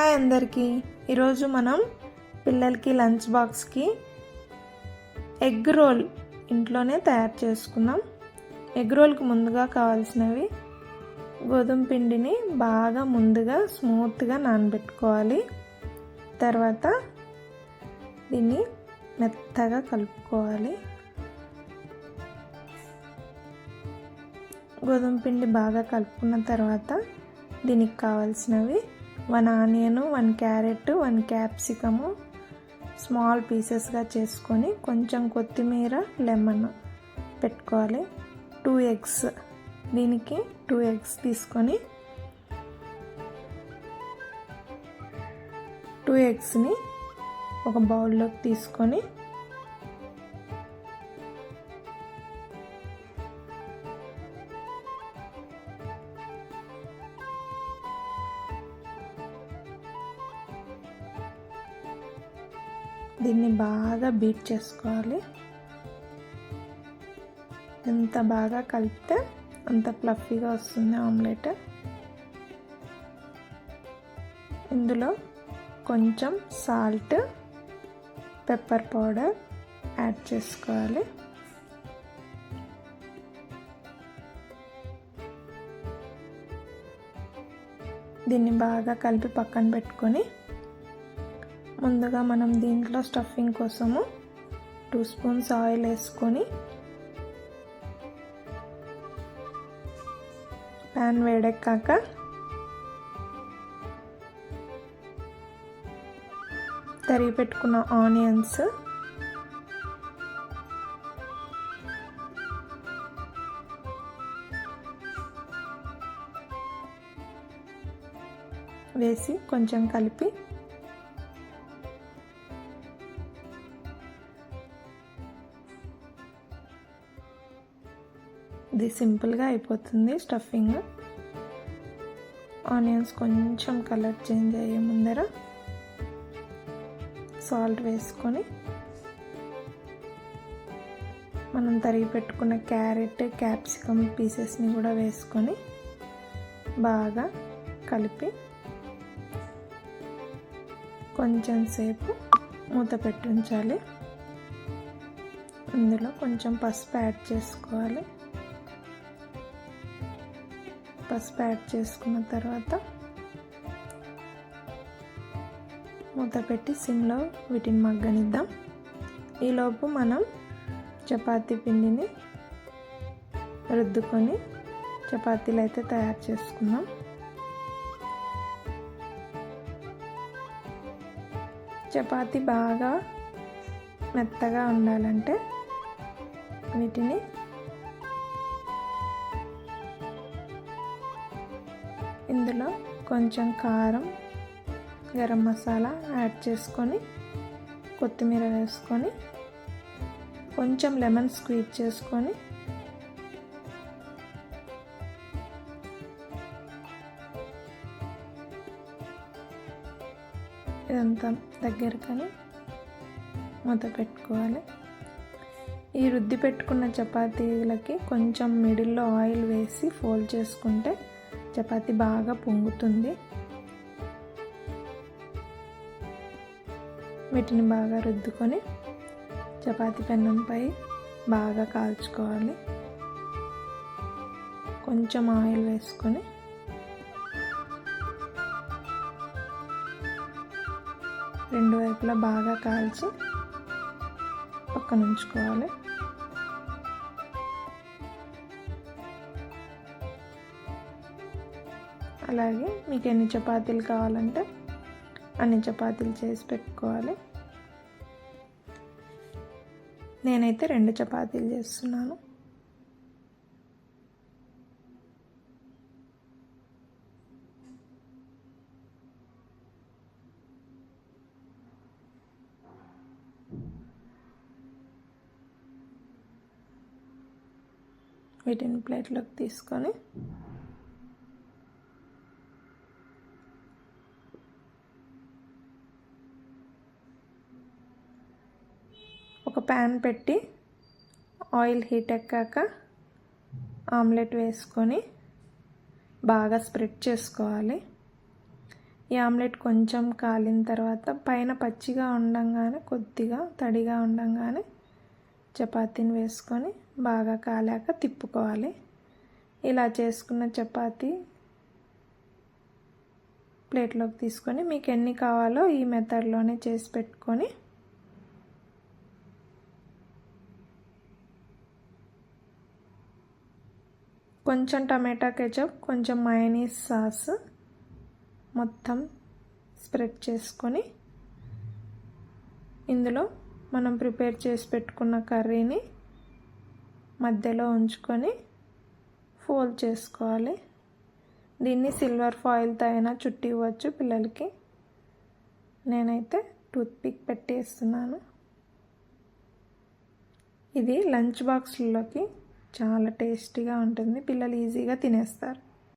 Hi అందరికీ. ఈరోజు మనం పిల్లలకి లంచ్ బాక్స్కి ఎగ్ రోల్ ఇంట్లోనే తయారు చేసుకుందాం. ఎగ్ రోల్కి ముందుగా కావాల్సినవి గోధుమ పిండిని బాగా ముందుగా స్మూత్గా నానబెట్టుకోవాలి. తర్వాత దీన్ని మెత్తగా కలుపుకోవాలి. గోధుమ పిండి బాగా కలుపుకున్న తర్వాత దీనికి కావాల్సినవి 1 ఆనియన్, 1 క్యారెట్, 1 క్యాప్సికము స్మాల్ పీసెస్గా చేసుకొని కొంచెం కొత్తిమీర, లెమన్ పెట్టుకోవాలి. 2 ఎగ్స్, దీనికి 2 ఎగ్స్ తీసుకొని 2 ఎగ్స్ని ఒక బౌల్లోకి తీసుకొని దీన్ని బాగా బీట్ చేసుకోవాలి. ఎంత బాగా కలిపితే అంత ఫ్లఫీగా వస్తుంది ఆమ్లెట్. ఇందులో కొంచెం సాల్ట్, పెప్పర్ పౌడర్ యాడ్ చేసుకోవాలి. దీన్ని బాగా కలిపి పక్కన పెట్టుకొని ముందుగా మనం దీంట్లో స్టఫింగ్ కోసము 2 స్పూన్స్ ఆయిల్ వేసుకొని ప్యాన్ వేడెక్కాక తరిగి పెట్టుకున్న ఆనియన్స్, వేసి కొంచెం కలిపి ఇది సింపుల్గా అయిపోతుంది స్టఫింగ్. ఆనియన్స్ కొంచెం కలర్ చేంజ్ అయ్యే ముందర సాల్ట్ వేసుకొని మనం తరిగి పెట్టుకున్న క్యారెట్, క్యాప్సికమ్ పీసెస్ని కూడా వేసుకొని బాగా కలిపి కొంచెం సేపు మూత పెట్టి ఉంచాలి. ఇందులో కొంచెం పసుపు యాడ్ చేసుకోవాలి. పసుపు యాడ్ చేసుకున్న తర్వాత మూత పెట్టి సిమ్లో వీటిని మగ్గనిద్దాం. ఈలోపు మనం చపాతీ పిండిని రుద్దుకొని చపాతీలు అయితే తయారు చేసుకుందాం. చపాతీ బాగా మెత్తగా ఉండాలంటే వీటిని ఇందులో కొంచెం కారం, గరం మసాలా యాడ్ చేసుకొని కొత్తిమీర వేసుకొని కొంచెం లెమన్ స్క్వీజ్ చేసుకొని ఇదంతా దగ్గరకని మూత పెట్టుకోవాలి. ఈ రుద్ది పెట్టుకున్న చపాతీలకి కొంచెం మిడిల్లో ఆయిల్ వేసి ఫోల్డ్ చేసుకుంటే చపాతీ బాగా పొంగుతుంది. వీటిని బాగా రుద్దుకొని చపాతీ పెనంపై బాగా కాల్చుకోవాలి. కొంచెం ఆయిల్ వేసుకొని రెండు వైపులా బాగా కాల్చి పక్కన ఉంచుకోవాలి. అలాగే మీకు ఎన్ని చపాతీలు కావాలంటే అన్ని చపాతీలు చేసి పెట్టుకోవాలి. నేనైతే 2 చపాతీలు చేస్తున్నాను. వీటిని ప్లేట్లోకి తీసుకొని ఒక ప్యాన్ పెట్టి ఆయిల్ హీట్ ఎక్కాక ఆమ్లెట్ వేసుకొని బాగా స్ప్రెడ్ చేసుకోవాలి. ఈ ఆమ్లెట్ కొంచెం కాలిన తర్వాత పైన పచ్చిగా ఉండంగానే కొద్దిగా తడిగా ఉండంగానే చపాతీని వేసుకొని బాగా కాలాక తిప్పుకోవాలి. ఇలా చేసుకున్న చపాతీ ప్లేట్లోకి తీసుకొని మీకు ఎన్ని కావాలో ఈ మెథడ్లోనే చేసి పెట్టుకొని కొంచెం టమాటా కెచప్, కొంచెం మయోనీస్ సాస్ మొత్తం స్ప్రెడ్ చేసుకొని ఇందులో మనం ప్రిపేర్ చేసి పెట్టుకున్న కర్రీని మధ్యలో ఉంచుకొని ఫోల్డ్ చేసుకోవాలి. దీన్ని సిల్వర్ ఫాయిల్తో అయినా చుట్టి ఇవ్వచ్చు పిల్లలకి. నేనైతే టూత్పిక్ పెట్టేస్తున్నాను. ఇది లంచ్ బాక్స్లోకి చాలా టేస్టీగా ఉంటుంది. పిల్లలు ఈజీగా తినేస్తారు.